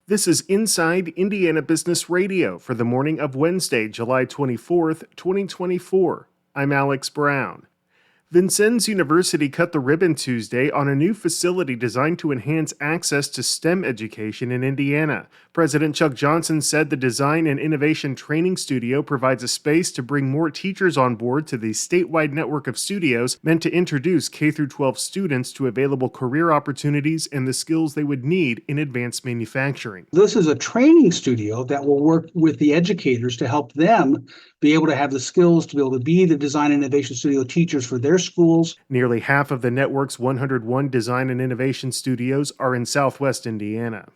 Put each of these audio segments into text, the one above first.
This is Inside Indiana Business Radio for the morning of Wednesday, July 24th, 2024. I'm Alex Brown. Vincennes University cut the ribbon Tuesday on a new facility designed to enhance access to STEM education in Indiana. President Chuck Johnson said the Design and Innovation Training Studio provides a space to bring more teachers on board to the statewide network of studios meant to introduce K-12 students to available career opportunities and the skills they would need in advanced manufacturing. This is a training studio that will work with the educators to help them be able to have the skills to be able to be the Design and Innovation Studio teachers for their schools. Nearly half of the network's 101 design and innovation studios are in Southwest Indiana.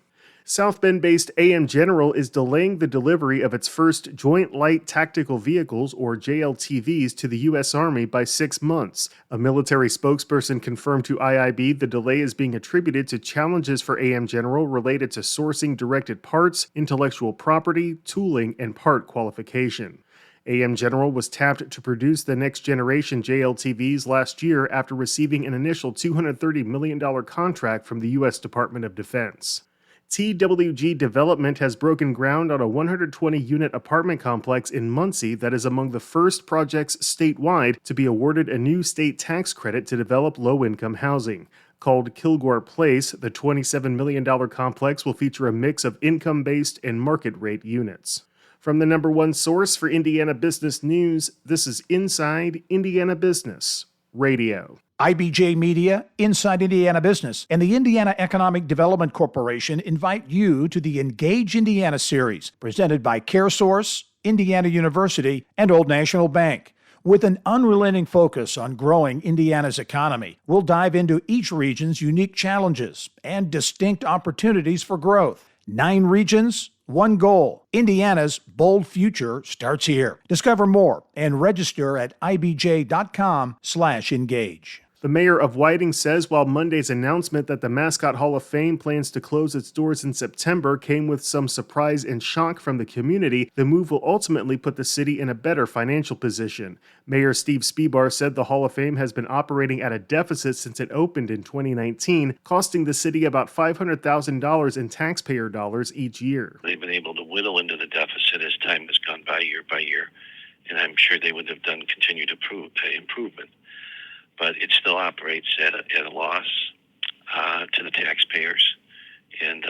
South Bend-based AM General is delaying the delivery of its first Joint Light Tactical Vehicles, or JLTVs, to the U.S. Army by 6 months. A military spokesperson confirmed to IIB the delay is being attributed to challenges for AM General related to sourcing directed parts, intellectual property, tooling, and part qualification. AM General was tapped to produce the next generation JLTVs last year after receiving an initial $230 million contract from the U.S. Department of Defense. TWG Development has broken ground on a 120-unit apartment complex in Muncie that is among the first projects statewide to be awarded a new state tax credit to develop low-income housing. Called Kilgore Place, the $27 million complex will feature a mix of income-based and market-rate units. From the number one source for Indiana business news, this is Inside Indiana Business Radio. IBJ Media, Inside Indiana Business, and the Indiana Economic Development Corporation invite you to the Engage Indiana series, presented by CareSource, Indiana University, and Old National Bank. With an unrelenting focus on growing Indiana's economy, we'll dive into each region's unique challenges and distinct opportunities for growth. 9 regions, 1 goal. Indiana's bold future starts here. Discover more and register at ibj.com/engage. The mayor of Whiting says while Monday's announcement that the Mascot Hall of Fame plans to close its doors in September came with some surprise and shock from the community, the move will ultimately put the city in a better financial position. Mayor Steve Spebar said the Hall of Fame has been operating at a deficit since it opened in 2019, costing the city about $500,000 in taxpayer dollars each year. They've been able to whittle into the deficit as time has gone by year, and I'm sure they would have done continued improvement. But it still operates at a loss to the taxpayers, and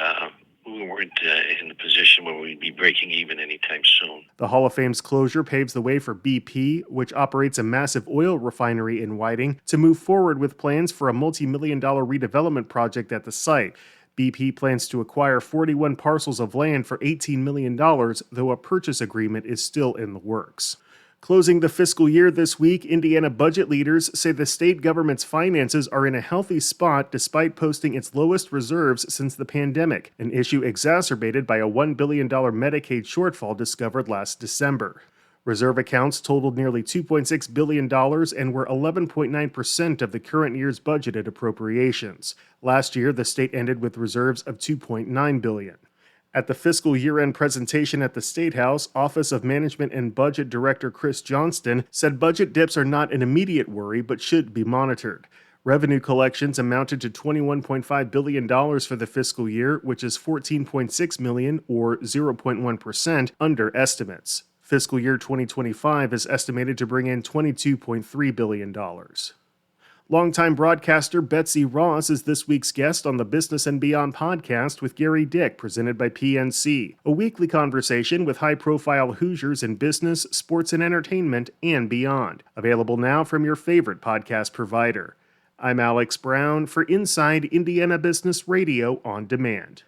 we weren't in the position where we'd be breaking even anytime soon. The Hall of Fame's closure paves the way for BP, which operates a massive oil refinery in Whiting, to move forward with plans for a multi-million-dollar redevelopment project at the site. BP plans to acquire 41 parcels of land for $18 million, though a purchase agreement is still in the works. Closing the fiscal year this week, Indiana budget leaders say the state government's finances are in a healthy spot despite posting its lowest reserves since the pandemic, an issue exacerbated by a $1 billion Medicaid shortfall discovered last December. Reserve accounts totaled nearly $2.6 billion and were 11.9% of the current year's budgeted appropriations. Last year, the state ended with reserves of $2.9 billion. At the fiscal year-end presentation at the State House, Office of Management and Budget Director Chris Johnston said budget dips are not an immediate worry but should be monitored. Revenue collections amounted to $21.5 billion for the fiscal year, which is $14.6 million, or 0.1%, under estimates. Fiscal year 2025 is estimated to bring in $22.3 billion. Longtime broadcaster Betsy Ross is this week's guest on the Business and Beyond podcast with Gary Dick, presented by PNC, a weekly conversation with high-profile Hoosiers in business, sports and entertainment, and beyond. Available now from your favorite podcast provider. I'm Alex Brown for Inside Indiana Business Radio on Demand.